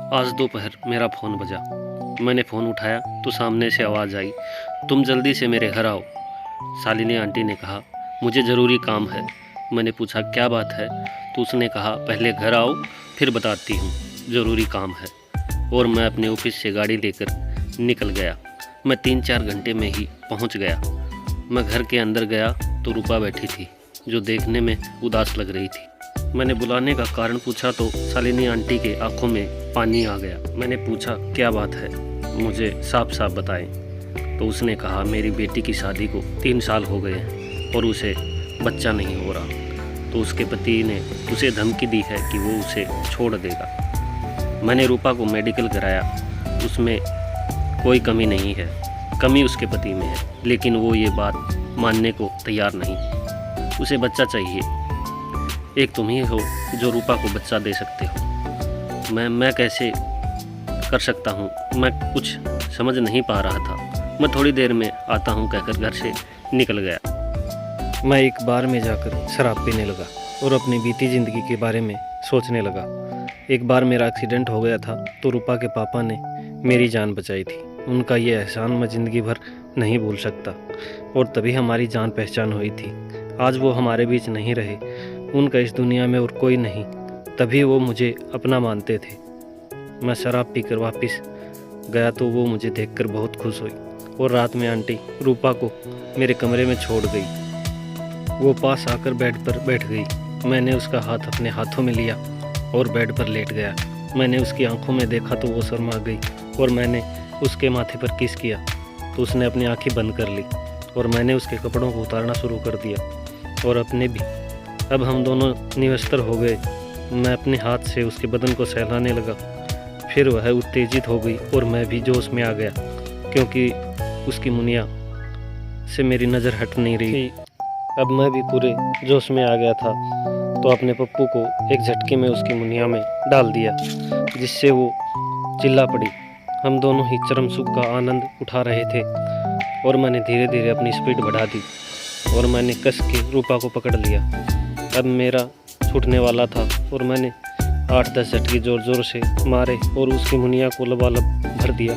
आज दोपहर मेरा फ़ोन बजा। मैंने फ़ोन उठाया तो सामने से आवाज़ आई, तुम जल्दी से मेरे घर आओ। शालिनी आंटी ने कहा, मुझे ज़रूरी काम है। मैंने पूछा क्या बात है, तो उसने कहा पहले घर आओ फिर बताती हूँ, ज़रूरी काम है। और मैं अपने ऑफिस से गाड़ी लेकर निकल गया। मैं 3-4 घंटे में ही पहुँच गया। मैं घर के अंदर गया तो रूपा बैठी थी, जो देखने में उदास लग रही थी। मैंने बुलाने का कारण पूछा तो शालिनी आंटी के आंखों में पानी आ गया। मैंने पूछा क्या बात है, मुझे साफ साफ बताएं। तो उसने कहा मेरी बेटी की शादी को 3 साल हो गए हैं और उसे बच्चा नहीं हो रहा, तो उसके पति ने उसे धमकी दी है कि वो उसे छोड़ देगा। मैंने रूपा को मेडिकल कराया, उसमें कोई कमी नहीं है, कमी उसके पति में है, लेकिन वो ये बात मानने को तैयार नहीं। उसे बच्चा चाहिए। एक तुम ही हो जो रूपा को बच्चा दे सकते हो। मैं कैसे कर सकता हूँ, मैं कुछ समझ नहीं पा रहा था। मैं थोड़ी देर में आता हूँ कहकर घर से निकल गया। मैं एक बार में जाकर शराब पीने लगा और अपनी बीती ज़िंदगी के बारे में सोचने लगा। एक बार मेरा एक्सीडेंट हो गया था तो रूपा के पापा ने मेरी जान बचाई थी। उनका ये एहसान मैं ज़िंदगी भर नहीं भूल सकता। और तभी हमारी जान पहचान हुई थी। आज वो हमारे बीच नहीं रहे, उनका इस दुनिया में और कोई नहीं, तभी वो मुझे अपना मानते थे। मैं शराब पीकर वापस गया तो वो मुझे देखकर बहुत खुश हुई और रात में आंटी रूपा को मेरे कमरे में छोड़ गई। वो पास आकर बेड पर बैठ गई। मैंने उसका हाथ अपने हाथों में लिया और बेड पर लेट गया। मैंने उसकी आंखों में देखा तो वो शर्मा गई और मैंने उसके माथे पर किस किया तो उसने अपनी आंखें बंद कर ली और मैंने उसके कपड़ों को उतारना शुरू कर दिया और अपने भी। अब हम दोनों निवस्त्र हो गए। मैं अपने हाथ से उसके बदन को सहलाने लगा। फिर वह उत्तेजित हो गई और मैं भी जोश में आ गया, क्योंकि उसकी मुनिया से मेरी नज़र हट नहीं रही थी। अब मैं भी पूरे जोश में आ गया था तो अपने पप्पू को एक झटके में उसकी मुनिया में डाल दिया, जिससे वो चिल्ला पड़ी। हम दोनों ही चरम सुख का आनंद उठा रहे थे और मैंने धीरे धीरे अपनी स्पीड बढ़ा दी और मैंने कस के रूपा को पकड़ लिया। अब मेरा छूटने वाला था और मैंने 8-10 झटके ज़ोर ज़ोर से मारे और उसकी मुनिया को लबालब भर दिया।